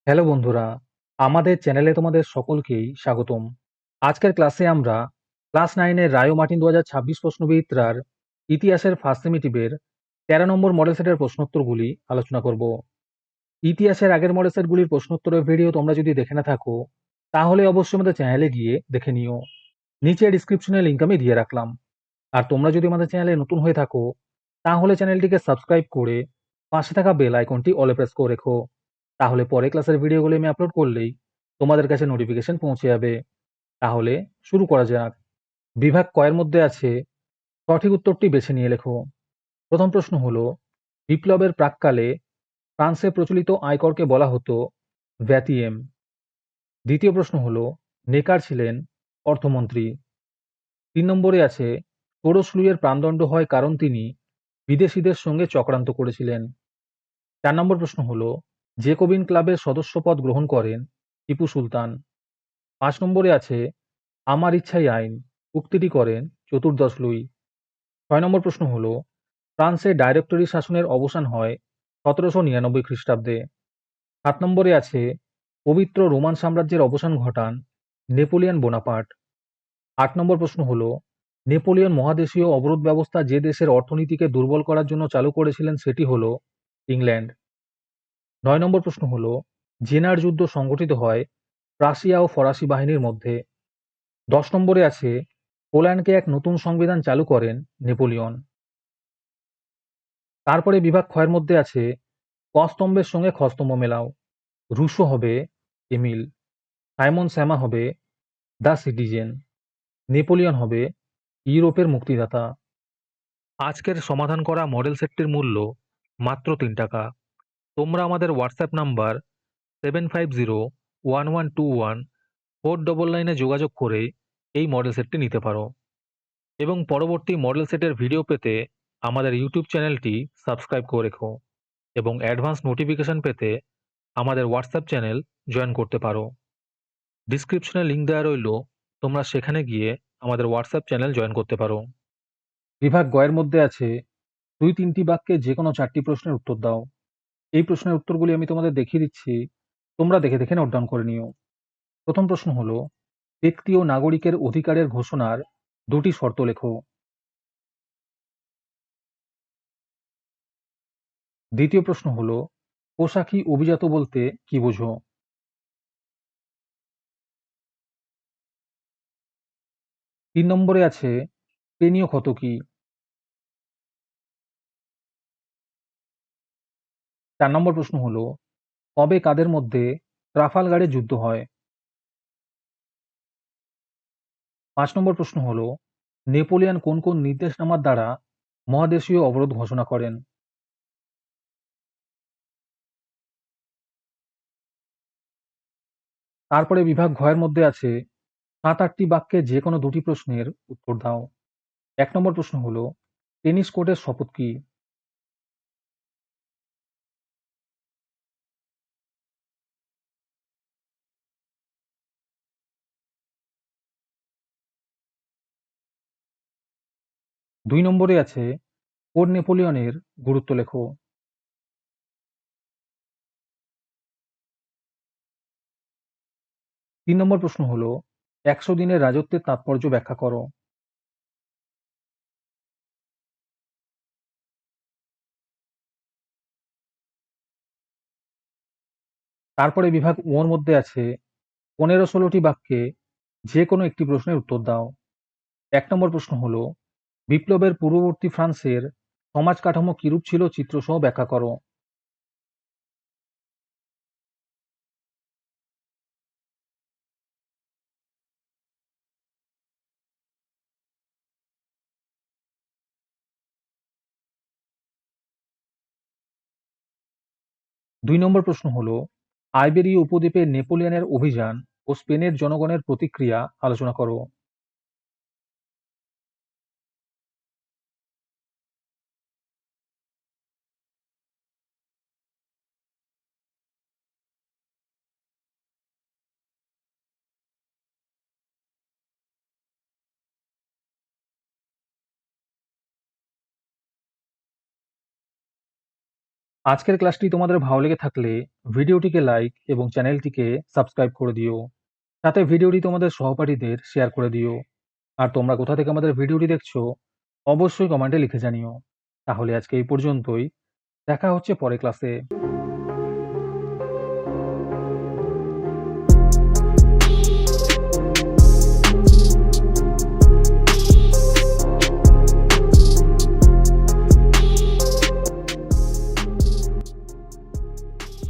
Hello বন্ধুরা, আমাদের চ্যানেলে তোমাদের সকলকেই স্বাগতম। আজকের ক্লাসে আমরা ক্লাস 9 এর রায় ও মার্টিন 2026 প্রশ্নবিচিত্রার ইতিহাসের ফার্স্ট সেমিটিভের 13 নম্বর মডেল সেটের প্রশ্নোত্তরগুলি আলোচনা করব। ইতিহাসের আগের মডেল সেটগুলির প্রশ্নোত্তরের ভিডিও তোমরা যদি দেখে না থাকো, তাহলে অবশ্যই আমাদের চ্যানেলে গিয়ে দেখে নিও। নিচে ডিসক্রিপশনে লিংক আমি দিয়ে রাখলাম। আর তোমরা যদি আমাদের চ্যানেলে নতুন হয়ে থাকো, তাহলে চ্যানেলটিকে সাবস্ক্রাইব করে পাশে থাকা বেল আইকনটি অলে প্রেস করে রেখো। তাহলে পরে ক্লাসের ভিডিওগুলি আমি আপলোড করলেই তোমাদের কাছে নোটিফিকেশন পৌঁছে যাবে। তাহলে শুরু করা যাক। বিভাগ কয়ের মধ্যে আছে সঠিক উত্তরটি বেছে নিয়ে লেখো। প্রথম প্রশ্ন হলো, বিপ্লবের প্রাক্কালে ফ্রান্সে প্রচলিত আয়করকে বলা হতো ভ্যাটিয়েম। দ্বিতীয় প্রশ্ন হলো, নেকার ছিলেন অর্থমন্ত্রী। 3 নম্বরে আছে, ষোড়শ লুইয়ের প্রাণদণ্ড হয় কারণ তিনি বিদেশিদের সঙ্গে চক্রান্ত করেছিলেন। 4 নম্বর প্রশ্ন হলো, জেকোবিন ক্লাবের সদস্যপদ গ্রহণ করেন টিপু সুলতান। 5 নম্বরে আছে, আমার ইচ্ছাই আইন উক্তিটি করেন চতুর্দশ লুই। 6 নম্বর প্রশ্ন হলো, ফ্রান্সে ডাইরেক্টরি শাসনের অবসান হয় 1799 খ্রিস্টাব্দে। 7 নম্বরে আছে, পবিত্র রোমান সাম্রাজ্যের অবসান ঘটান নেপোলিয়ন বোনাপার্ট। 8 নম্বর প্রশ্ন হলো, নেপোলিয়ন মহাদেশীয় অবরোধ ব্যবস্থা যে দেশের অর্থনীতিকে দুর্বল করার জন্য চালু করেছিলেন সেটি হলো ইংল্যান্ড। 9 নম্বর প্রশ্ন হলো, জেনার যুদ্ধ সংঘটিত হয় প্রাশিয়া ও ফরাসি বাহিনীর মধ্যে। 10 নম্বরে আছে, পোল্যান্ডকে এক নতুন সংবিধান চালু করেন নেপোলিয়ন। তারপরে বিভাগ ক্ষয়ের মধ্যে আছে, ক স্তম্ভের সঙ্গে খ স্তম্ভ মেলাও। রুশো হবে এমিল, সাইমন স্যামা হবে দ্য সিটিজেন, নেপোলিয়ন হবে ইউরোপের মুক্তিদাতা। আজকের সমাধান করা মডেল সেটটির মূল্য মাত্র 3 টাকা। তোমরা আমাদের হোয়াটসঅ্যাপ নাম্বার 7501121499 যোগাযোগ করে এই মডেল সেটটি নিতে পারো এবং পরবর্তী মডেল সেটের ভিডিও পেতে আমাদের ইউটিউব চ্যানেলটি সাবস্ক্রাইব করে রেখো এবং অ্যাডভান্স নোটিফিকেশন পেতে আমাদের হোয়াটসঅ্যাপ চ্যানেল জয়েন করতে পারো। ডিসক্রিপশনে লিংক দেওয়া রইল, তোমরা সেখানে গিয়ে আমাদের হোয়াটসঅ্যাপ চ্যানেল জয়েন করতে পারো। বিভাগ গয়ের মধ্যে আছে, 2-3টি বাক্যে যে কোনো 4টি প্রশ্নের উত্তর দাও। এই প্রশ্নের উত্তরগুলি আমি তোমাদের দেখিয়ে দিচ্ছি, তোমরা দেখে দেখে নোট ডাউন করে নিও। প্রথম প্রশ্ন হলো, ব্যক্তি ও নাগরিকের অধিকারের ঘোষণার 2টি শর্ত লেখো। দ্বিতীয় প্রশ্ন হলো, পোশাকি অভিজাত বলতে কি বোঝো? 3 নম্বরে আছে, পেনীয় ক্ষত কি? 4 নম্বর প্রশ্ন হলো, কবে কাদের মধ্যে ট্রাফালগারে যুদ্ধ হয়? 5 নম্বর প্রশ্ন হলো, নেপোলিয়ন কোন কোন নির্দেশনামার দ্বারা মহাদেশীয় অবরোধ ঘোষণা করেন? তারপরে বিভাগ ঘয়ের মধ্যে আছে, 7-8টি বাক্যে যে কোনো 2টি প্রশ্নের উত্তর দাও। 1 নম্বর প্রশ্ন হলো, টেনিস কোর্টের শপথ কি? দুই নম্বরে আছে, কোড নেপোলিয়নের গুরুত্ব লেখো। 3 নম্বর প্রশ্ন হলো, 100 দিনের রাজত্বের তাৎপর্য ব্যাখ্যা করো। তারপরে বিভাগ ওর মধ্যে আছে, 15-16টি বাক্যে যে কোনো একটি প্রশ্নের উত্তর দাও। 1 নম্বর প্রশ্ন হলো, বিপ্লবের পূর্ববর্তী ফ্রান্সের সমাজ কাঠামো কিরূপ ছিল চিত্রসহ ব্যাখ্যা করো। দুই নম্বর প্রশ্ন হলো, আইবেরীয় উপদ্বীপে নেপোলিয়নের অভিযান ও স্পেনের জনগণের প্রতিক্রিয়া আলোচনা করো। আজকের ক্লাসটি তোমাদের ভালো লেগে থাকলে ভিডিওটিকে লাইক এবং চ্যানেলটিকে সাবস্ক্রাইব করে দিও। সাথে ভিডিওটি তোমাদের সহপাঠীদের শেয়ার করে দিও। আর তোমরা কোথা থেকে আমাদের ভিডিওটি দেখছো অবশ্যই কমেন্টে লিখে জানিও। তাহলে আজকে এই পর্যন্তই। দেখা হচ্ছে পরের ক্লাসে।